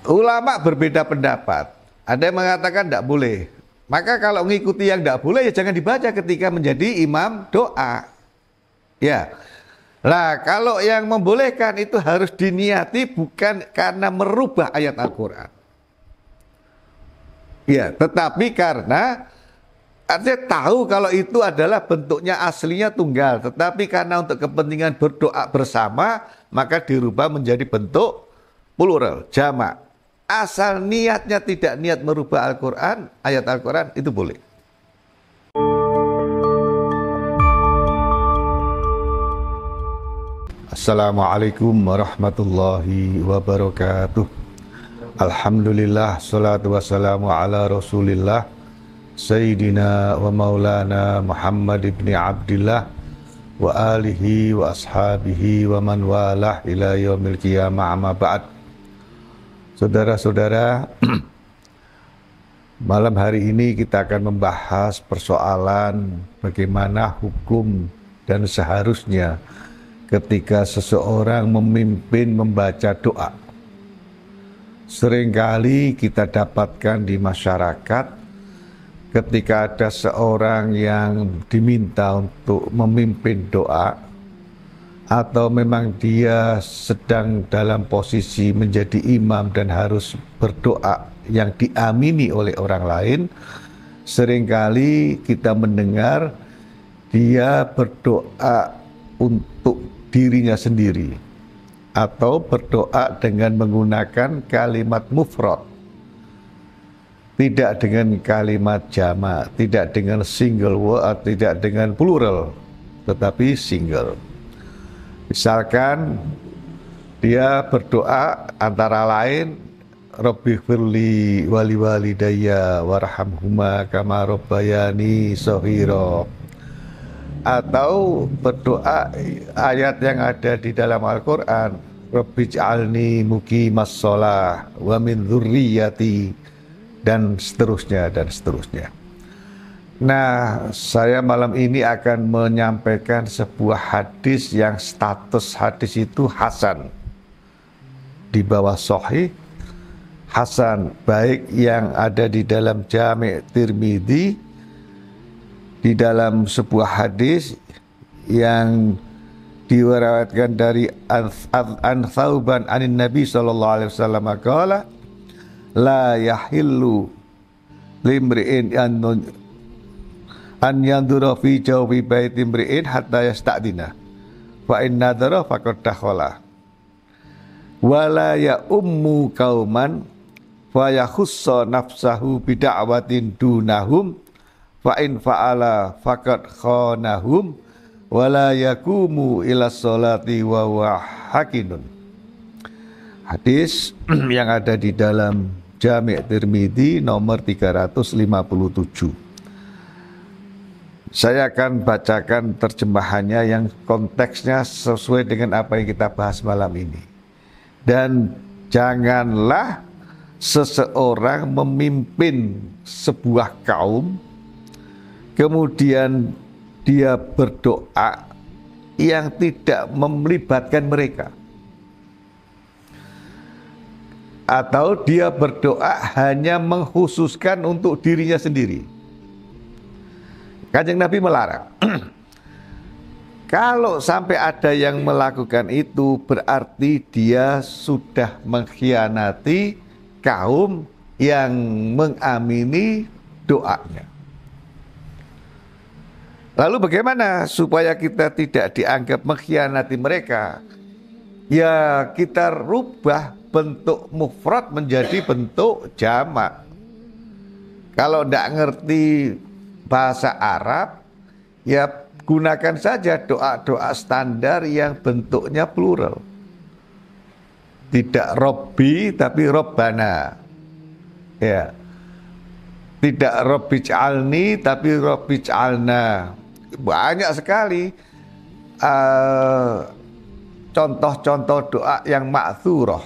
ulama berbeda pendapat. Ada yang mengatakan tidak boleh. Maka kalau mengikuti yang tidak boleh ya jangan dibaca ketika menjadi imam doa. Ya. Lah kalau yang membolehkan itu harus diniati bukan karena merubah ayat Al-Quran. Ya, tetapi karena artinya tahu kalau itu adalah bentuknya aslinya tunggal, tetapi karena untuk kepentingan berdoa bersama, maka dirubah menjadi bentuk plural, jamak. Asal niatnya tidak niat merubah Al-Quran, ayat Al-Quran, itu boleh. Assalamualaikum warahmatullahi wabarakatuh. Alhamdulillah, salatu wassalamu ala rasulillah Sayyidina wa maulana Muhammad ibn Abdillah wa alihi wa ashabihi wa man walah ila yaumil qiyamah amma ba'd. Saudara-saudara, malam hari ini kita akan membahas persoalan bagaimana hukum dan seharusnya ketika seseorang memimpin membaca doa. Seringkali kita dapatkan di masyarakat ketika ada seorang yang diminta untuk memimpin doa atau memang dia sedang dalam posisi menjadi imam dan harus berdoa yang diamini oleh orang lain, seringkali kita mendengar dia berdoa untuk dirinya sendiri atau berdoa dengan menggunakan kalimat mufrad, tidak dengan kalimat jamak, tidak dengan single word, tidak dengan plural, tetapi single. Misalkan dia berdoa antara lain Rabbighfirli wali walidayya warhamhuma kama rabbayani shaghira, atau berdoa ayat yang ada di dalam Al-Quran, Rabbij'alni muqimas shalah wa min dzurriyyati, dan seterusnya dan seterusnya. Nah, saya malam ini akan menyampaikan sebuah hadis yang status hadis itu hasan, di bawah sahih, hasan, baik yang ada di dalam Jami' Tirmidzi, di dalam sebuah hadis yang diriwayatkan dari an Thauban anin Nabi sallallahu alaihi wasallam qala la yahillu limri'in an yandura fi jawfi baiti imri'in hatta yasta'dina fa in nadara faqad dakhala wala ya ummu qauman fa yakhussa nafsahu bida'watin dunahum fa in fa'ala faqad khanahum wala yakumu ila sholati wa huwa hakinun. Hadis yang ada di dalam Jami' Tirmidzi nomor 357. Saya akan bacakan terjemahannya yang konteksnya sesuai dengan apa yang kita bahas malam ini. Dan janganlah seseorang memimpin sebuah kaum kemudian dia berdoa yang tidak melibatkan mereka, atau dia berdoa hanya mengkhususkan untuk dirinya sendiri. Kanjeng Nabi melarang. Kalau sampai ada yang melakukan itu, berarti dia sudah mengkhianati kaum yang mengamini doanya. Lalu bagaimana supaya kita tidak dianggap mengkhianati mereka? Ya kita rubah bentuk mufrad menjadi bentuk jamak. Kalau tidak ngerti bahasa Arab, ya gunakan saja doa-doa standar yang bentuknya plural. Tidak Robbi tapi Robbana. Ya. Tidak Rabbij'alni tapi Rabbij'alna. Banyak sekali contoh-contoh doa yang ma'thurah.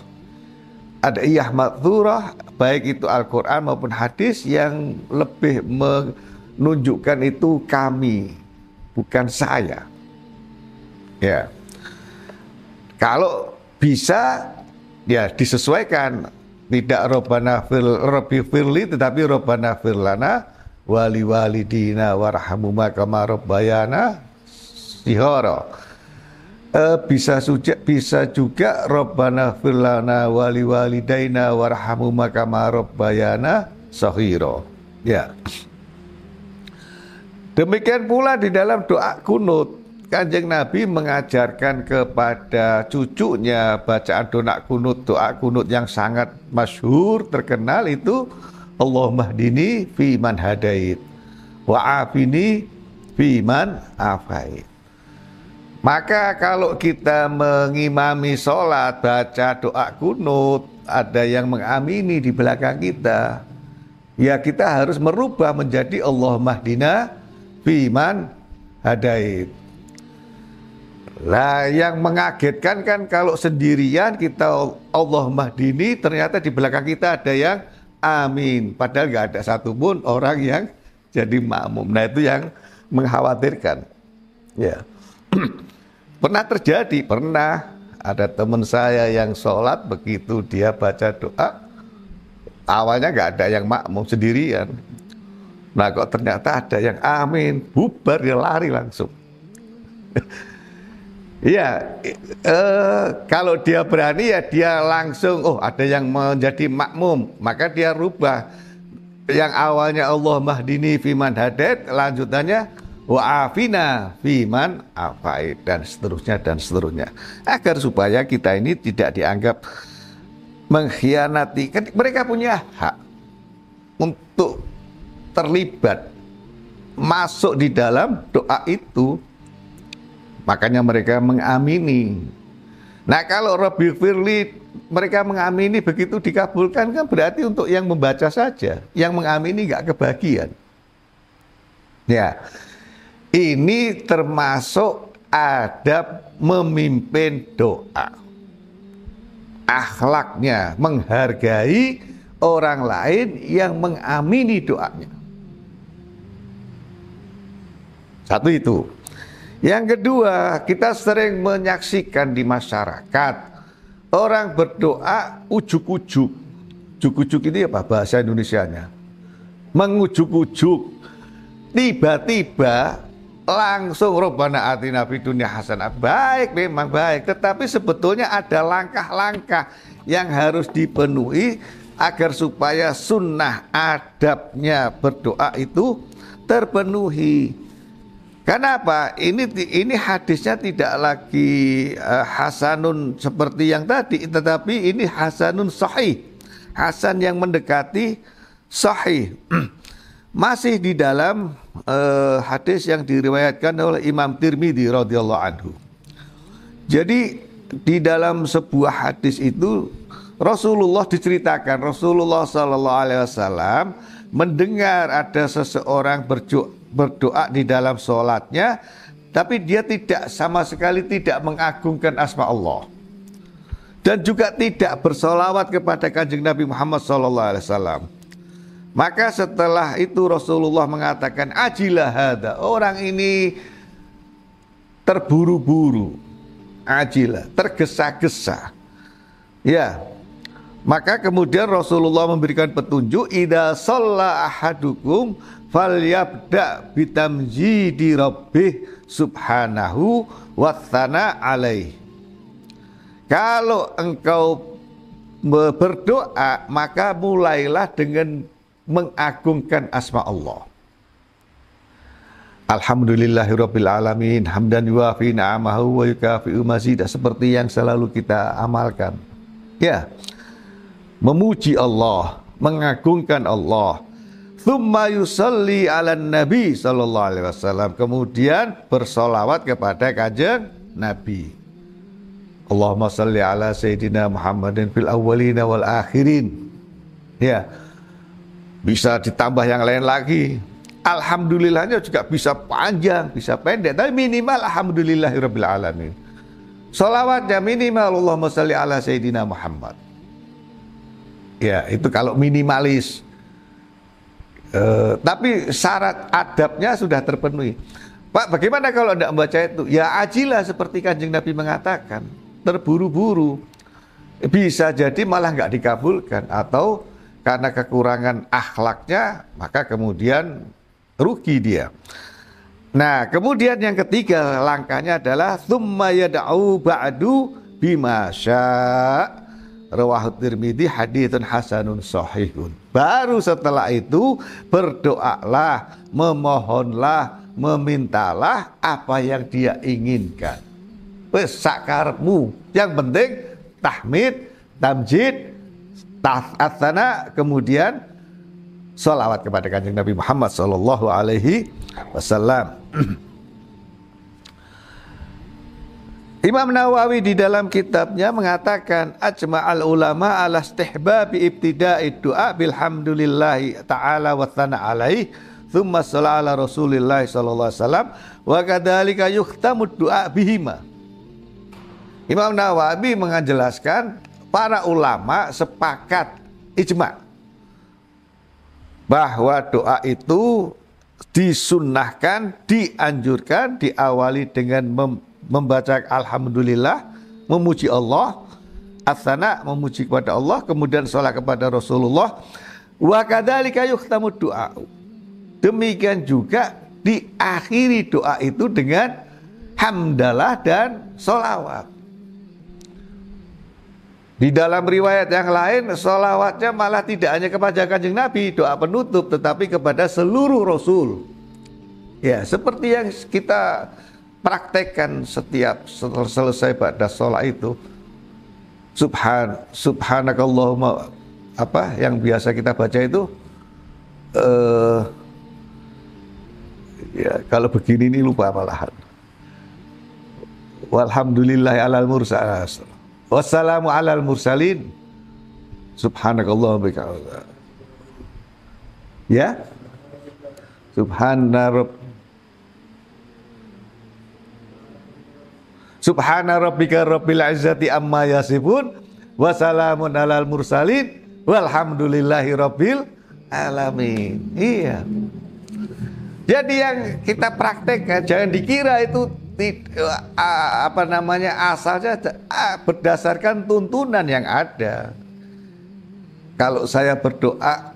Ada iyah ma'thurah, baik itu Al-Quran maupun hadis, yang lebih menunjukkan itu kami, bukan saya. Ya, kalau bisa ya disesuaikan. Tidak Rabbi firli, tetapi Rabbana firlana wali walidina warhamuma kama rabbayana shihara. Bisa juga Rabbana firlana wali walidaina warhamuma kama rabbayana shaghira. Ya. Demikian pula di dalam doa kunut, Kanjeng Nabi mengajarkan kepada cucunya bacaan doa kunut yang sangat masyhur, terkenal itu Allahumma hdini fi man hadait wa afini fi man afait. Maka kalau kita mengimami sholat baca doa kunut, ada yang mengamini di belakang kita, ya kita harus merubah menjadi Allahumma hdina fi man hadait. Lah yang mengagetkan kan kalau sendirian kita Allahumma hdini, ternyata di belakang kita ada yang amin, padahal nggak ada satupun orang yang jadi makmum. Nah itu yang mengkhawatirkan. Ya. Pernah terjadi, pernah ada teman saya yang sholat, begitu dia baca doa, awalnya nggak ada yang makmum, sendirian. Nah kok ternyata ada yang amin, bubar, dia lari langsung. Iya, kalau dia berani ya dia langsung, oh ada yang menjadi makmum, maka dia rubah. Yang awalnya Allahumma hdini fiman hadait, lanjutannya wa afina fiman afait, dan seterusnya. Agar supaya kita ini tidak dianggap mengkhianati. Kan mereka punya hak untuk terlibat, masuk di dalam doa itu. Makanya mereka mengamini. Nah kalau Rabbi firli mereka mengamini, begitu dikabulkan kan berarti untuk yang membaca saja, yang mengamini nggak kebagian. Ya, ini termasuk adab memimpin doa. Akhlaknya menghargai orang lain yang mengamini doanya. Satu itu. Yang kedua, kita sering menyaksikan di masyarakat orang berdoa ujuk-ujuk. Ujuk-ujuk itu apa bahasa Indonesianya? Mengujuk-ujuk. Tiba-tiba langsung Rabbana atina fid dunya hasanah. Baik, memang baik, tetapi sebetulnya ada langkah-langkah yang harus dipenuhi agar supaya sunnah adabnya berdoa itu terpenuhi. Kenapa? Ini hadisnya tidak lagi hasanun seperti yang tadi, tetapi ini hasanun sahih. Hasan yang mendekati sahih. Masih di dalam hadis yang diriwayatkan oleh Imam Tirmidzi radhiyallahu anhu. Jadi di dalam sebuah hadis itu Rasulullah diceritakan, Rasulullah sallallahu alaihi wasallam mendengar ada seseorang berdoa di dalam sholatnya, tapi dia tidak sama sekali tidak mengagungkan asma Allah, dan juga tidak bersolawat kepada Kanjeng Nabi Muhammad SAW. Maka setelah itu Rasulullah mengatakan, ajilah hada, orang ini terburu-buru, ajilah, tergesa-gesa. Ya, maka kemudian Rasulullah memberikan petunjuk, idza shalla ahadukum falyabda bitamjidi rabbih subhanahu wa tsana alaih. Kalau engkau berdoa, maka mulailah dengan mengagungkan asma Allah. Alhamdulillahirabbil alamin, hamdan yuwafi ni'amahu wa yukafi'u mazidah, seperti yang selalu kita amalkan. Ya, memuji Allah, mengagungkan Allah. Tsumma yusalli ala Nabi sallallahu alaihi wasallam, kemudian bersolawat kepada Kanjeng Nabi. Allahumma salli ala sayyidina Muhammadin fil awwalina wal akhirin. Ya, bisa ditambah yang lain lagi. Alhamdulillahnya juga bisa panjang, bisa pendek, tapi minimal alhamdulillahirabbil alamin. Solawatnya minimal Allahumma salli ala sayyidina Muhammad. Ya, itu kalau minimalis. Tapi syarat adabnya sudah terpenuhi. Pak, bagaimana kalau tidak membaca itu? Ya ajilah, seperti Kanjeng Nabi mengatakan, terburu-buru. bisa jadi malah nggak dikabulkan, atau karena kekurangan akhlaknya maka kemudian rugi dia. Nah, kemudian yang ketiga langkahnya adalah tsumma yad'u ba'du bima syaa'. Rawahu Tirmidzi haditsun hasanun shahihun. Baru setelah itu berdoalah, memohonlah, memintalah apa yang dia inginkan. Wes sakarepmu. Yang penting tahmid, tamjid, ta'atsana, kemudian sholawat kepada Kanjeng Nabi Muhammad sallallahu alaihi wasallam. Imam Nawawi di dalam kitabnya mengatakan ajma'al ulama ala istihbabi ibtida'i du'a bilhamdulillahi ta'ala wa thana alaih thumma sholala ala rasulillahi sallallahu alaihi wasallam wa kadzalika yukhtamu du'a bihima. Imam Nawawi menjelaskan para ulama sepakat ijma' bahwa doa itu disunnahkan, dianjurkan diawali dengan membaca alhamdulillah, memuji Allah, as-sana, memuji kepada Allah, kemudian sholat kepada Rasulullah. Wa kadzalika yukhtamu du'a. Demikian juga diakhiri doa itu dengan hamdalah dan sholawat. Di dalam riwayat yang lain, sholawatnya malah tidak hanya kepada Kanjeng Nabi, doa penutup, tetapi kepada seluruh Rasul. Ya, seperti yang kita praktekkan setiap selesai pada sholat itu. Subhanakallahumma, apa yang biasa kita baca itu, ya kalau begini ini lupa malahan. Walhamdulillahi alal mursalin. Wassalamu alal mursalin. Subhanakallahumma bihamdika. Ya. Subhana rabbika rabbil izzati amma yasifun wa salamun alal mursalin walhamdulillahi rabbil alamin. Iya. Jadi yang kita praktekkan jangan dikira itu asalnya berdasarkan tuntunan yang ada. Kalau saya berdoa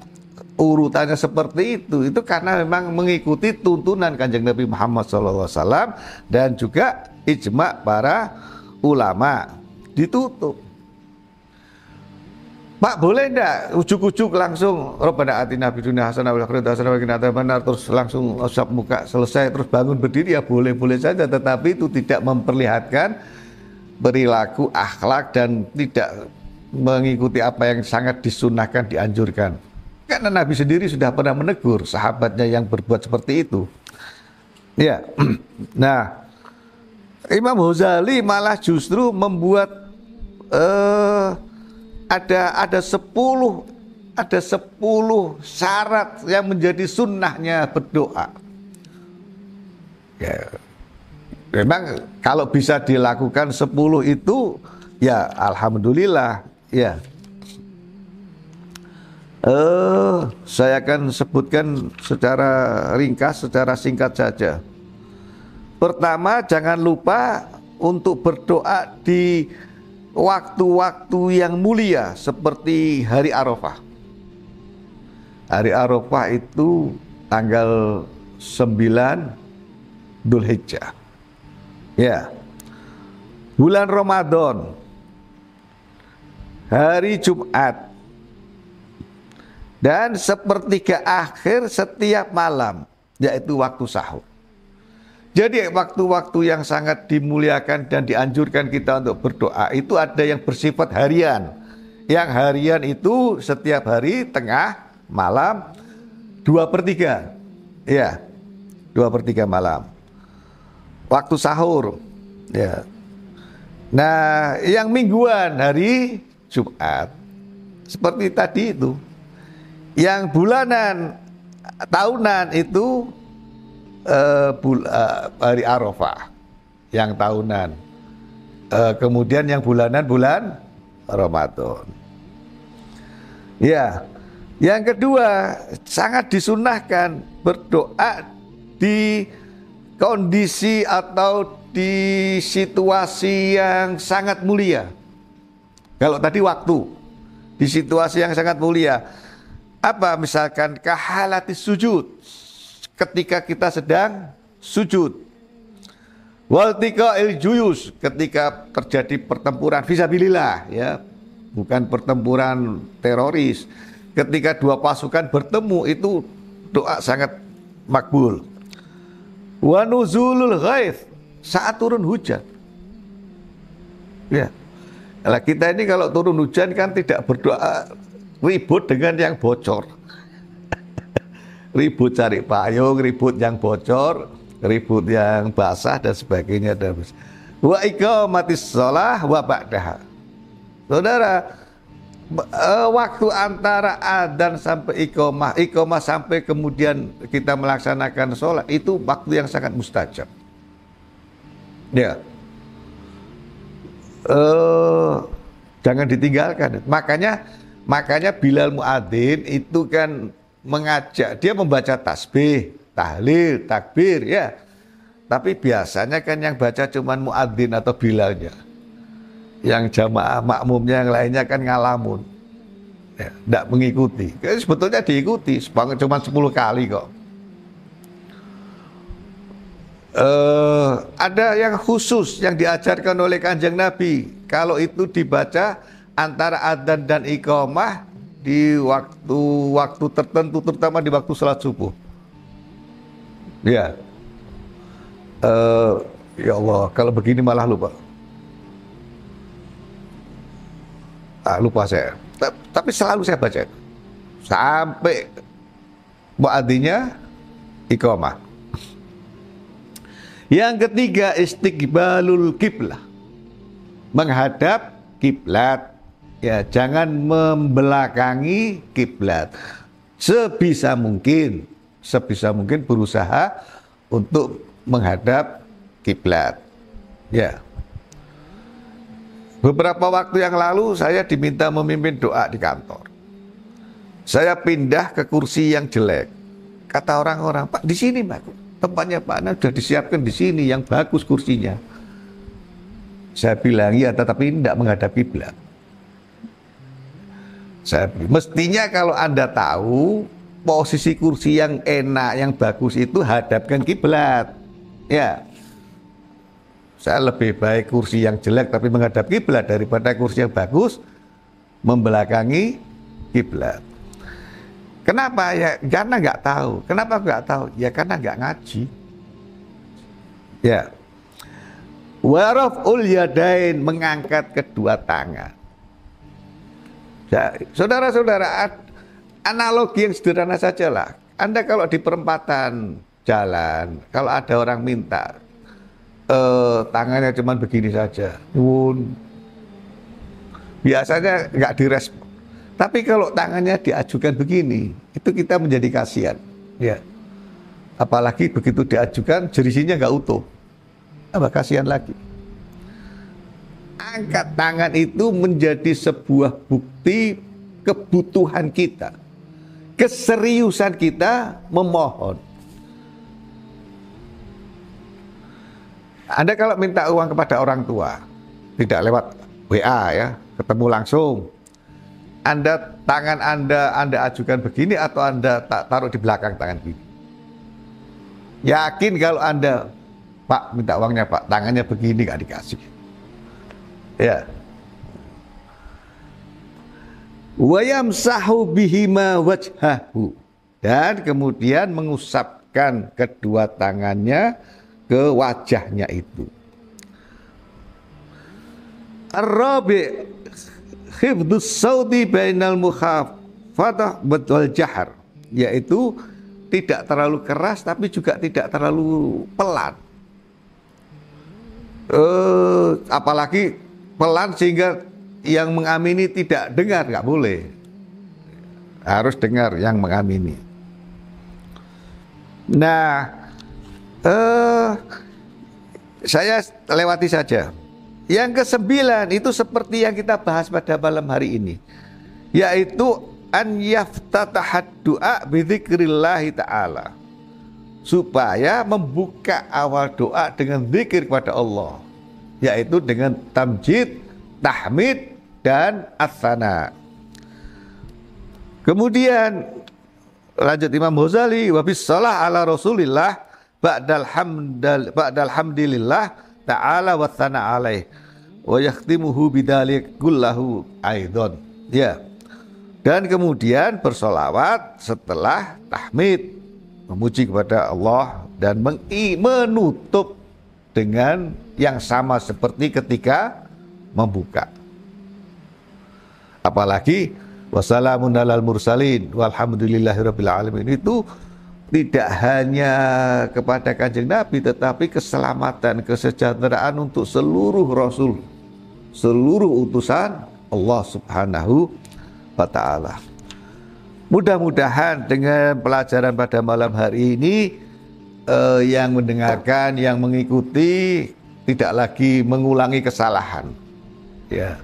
urutannya seperti itu karena memang mengikuti tuntunan Kanjeng Nabi Muhammad SAW dan juga ijma' para ulama. Ditutup. Pak, boleh enggak ujuk-ujuk langsung Rabbana atina fid dunya hasanah wa fil akhirati hasanah wa qina adzabannar, terus langsung usap muka selesai terus bangun berdiri? Ya boleh-boleh saja, tetapi itu tidak memperlihatkan perilaku akhlak dan tidak mengikuti apa yang sangat disunahkan, dianjurkan. Karena Nabi sendiri sudah pernah menegur sahabatnya yang berbuat seperti itu. Ya. Nah, Imam Ghazali malah justru membuat ada 10 syarat yang menjadi sunnahnya berdoa. Ya, memang kalau bisa dilakukan 10 itu ya alhamdulillah ya. Saya akan sebutkan secara ringkas, secara singkat saja. Pertama, jangan lupa untuk berdoa di waktu-waktu yang mulia seperti hari Arafah. Hari Arafah itu tanggal 9 Dzulhijjah. Ya. Bulan Ramadan. Hari Jumat. Dan sepertiga akhir setiap malam, yaitu waktu sahur. Jadi waktu-waktu yang sangat dimuliakan dan dianjurkan kita untuk berdoa itu ada yang bersifat harian. Yang harian itu setiap hari tengah malam 2/3. Ya, 2/3 malam. Waktu sahur. Ya. Nah, yang mingguan hari Jumat. Seperti tadi itu. Yang bulanan, tahunan itu hari Arafah yang tahunan. Kemudian yang bulanan bulan Ramadan. Ya. Yang kedua, sangat disunahkan berdoa di kondisi atau di situasi yang sangat mulia. Kalau tadi waktu, di situasi yang sangat mulia. Apa misalkan kahalatis sujud, ketika kita sedang sujud. Waltiqa'il juyus, ketika terjadi pertempuran fisabilillah, ya, bukan pertempuran teroris. Ketika dua pasukan bertemu, itu doa sangat makbul. Wa nuzulul ghaith, saat turun hujan. Ya. Nah, kita ini kalau turun hujan kan tidak berdoa ribut dengan yang bocor. Ribut cari payung, ribut yang bocor, ribut yang basah dan sebagainya. Wa iqamatis shalah wa ba'daha. Saudara, waktu antara adzan sampai iqamah sampai kemudian kita melaksanakan sholat, itu waktu yang sangat mustajab. Ya. Jangan ditinggalkan. Makanya Bilal Muadzin itu kan mengajak, dia membaca tasbih, tahlil, takbir, ya. Tapi biasanya kan yang baca cuman muadzin atau Bilalnya. Yang jamaah makmumnya yang lainnya kan ngalamun. Ya, tidak mengikuti. Sebetulnya diikuti, cuma 10 kali kok. Ada yang khusus yang diajarkan oleh Kanjeng Nabi. Kalau itu dibaca antara adzan dan iqamah di waktu tertentu, terutama di waktu salat subuh. Ya. Ya Allah, kalau begini malah lupa. Lupa saya. Tapi selalu saya baca sampai muadzinnya iqamah. Yang ketiga, istiqbalul kiblah, menghadap kiblat. Ya, jangan membelakangi kiblat. Sebisa mungkin berusaha untuk menghadap kiblat. Ya. Beberapa waktu yang lalu saya diminta memimpin doa di kantor. Saya pindah ke kursi yang jelek. Kata orang-orang, "Pak, di sini, Pak. Tempatnya Pak Ana sudah disiapkan di sini yang bagus kursinya." Saya bilang, "Ya, tetapi ini tidak menghadap kiblat." Mestinya kalau Anda tahu posisi kursi yang enak, yang bagus itu hadapkan kiblat. Ya. Saya lebih baik kursi yang jelek tapi menghadap kiblat daripada kursi yang bagus membelakangi kiblat. Kenapa? Ya karena nggak tahu. Kenapa nggak tahu? Ya karena nggak ngaji. Ya. Waraf'ul yadain, mengangkat kedua tangan. Ya, saudara-saudara, analogi yang sederhana saja lah. Anda kalau di perempatan jalan, kalau ada orang minta, tangannya cuma begini saja, biasanya nggak direspon. Tapi kalau tangannya diajukan begini, itu kita menjadi kasihan. Ya. Apalagi begitu diajukan, jerisinya nggak utuh, kasihan lagi. Angkat tangan itu menjadi sebuah bukti kebutuhan kita, keseriusan kita memohon. Anda kalau minta uang kepada orang tua, tidak lewat WA ya, ketemu langsung. Tangan Anda ajukan begini atau Anda taruh di belakang tangan begini. Yakin kalau Anda, "Pak, minta uangnya Pak, tangannya begini," nggak dikasih. Ya. Wa yamsahu bihima wajhahu, dan kemudian mengusapkan kedua tangannya ke wajahnya itu. Ar-rabi' hifdzus sauti bainal mukhafadah wal jahar, yaitu tidak terlalu keras tapi juga tidak terlalu pelan. Apalagi pelan sehingga yang mengamini tidak dengar, nggak boleh. Harus dengar yang mengamini. Nah, saya lewati saja. Yang ke-9 itu seperti yang kita bahas pada malam hari ini, yaitu an yaftatahat du'a bidzikrillahi ta'ala, supaya membuka awal doa dengan zikir kepada Allah, yaitu dengan tamjid, tahmid, dan as-sana. Kemudian lanjut Imam Ghazali, wa bis shalah ala Rasulillah ba'dal hamdilillah ta'ala wa tsana alaih wa yakhtimuhu bidzalik kullahu aidan. Ya. Dan kemudian bersolawat setelah tahmid, memuji kepada Allah, dan menutup dengan yang sama seperti ketika membuka. Apalagi wassalamun alal mursalin walhamdulillahirabbil alamin, itu tidak hanya kepada Kanjeng Nabi, tetapi keselamatan, kesejahteraan untuk seluruh rasul, seluruh utusan Allah Subhanahu wa ta'ala. Mudah-mudahan dengan pelajaran pada malam hari ini yang mendengarkan, yang mengikuti tidak lagi mengulangi kesalahan. Ya.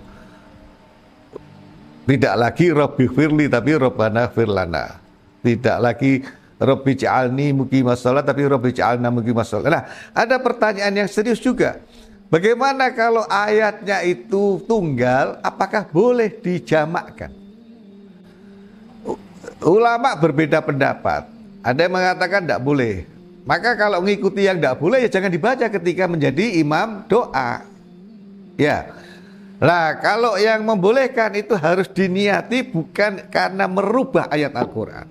Tidak lagi Rabbi firli tapi Rabbana firlana. Tidak lagi Rabbi ja'alni muqimas shalah tapi Rabbi ja'alna muqimas shalah. Nah, ada pertanyaan yang serius juga. Bagaimana kalau ayatnya itu tunggal, apakah boleh dijamakkan? Ulama berbeda pendapat. Ada yang mengatakan tidak boleh. Maka kalau mengikuti yang tidak boleh, ya jangan dibaca ketika menjadi imam doa. Ya. Nah, kalau yang membolehkan itu harus diniati bukan karena merubah ayat Al-Quran.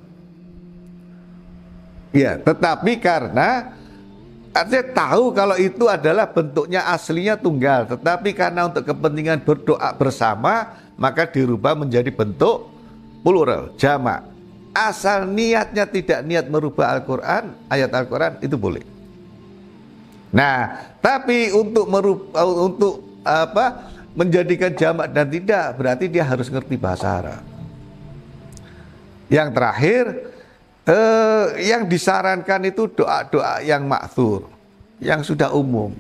Ya, tetapi karena artinya tahu kalau itu adalah bentuknya aslinya tunggal, tetapi karena untuk kepentingan berdoa bersama, maka dirubah menjadi bentuk plural, jamak. Asal niatnya tidak niat merubah Al-Quran, ayat Al-Quran, itu boleh. Nah, tapi untuk menjadikan jamak dan tidak, berarti dia harus ngerti bahasa Arab. Yang terakhir, yang disarankan itu doa-doa yang ma'thur, yang sudah umum.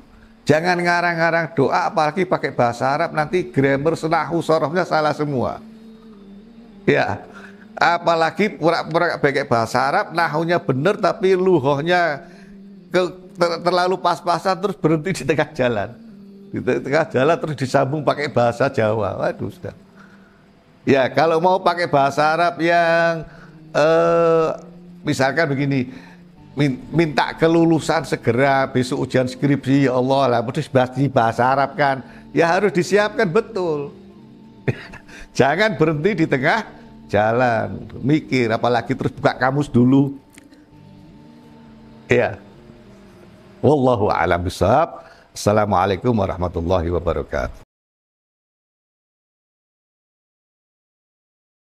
Jangan ngarang-ngarang doa, apalagi pakai bahasa Arab, nanti grammar, nahu, sorofnya salah semua. Ya, apalagi pura-pura pakai bahasa Arab, nahunya benar tapi luhohnya terlalu pas-pasan, terus berhenti di tengah jalan. Di tengah jalan terus disambung pakai bahasa Jawa. Waduh, sudah. Ya, kalau mau pakai bahasa Arab yang misalkan begini, minta kelulusan segera, besok ujian skripsi, ya Allah lah, terus bahasa Arab kan, ya harus disiapkan betul. Jangan berhenti di tengah jalan, mikir, apalagi terus buka kamus dulu. Ya. Wallahu a'lam bishawab. Assalamualaikum warahmatullahi wabarakatuh.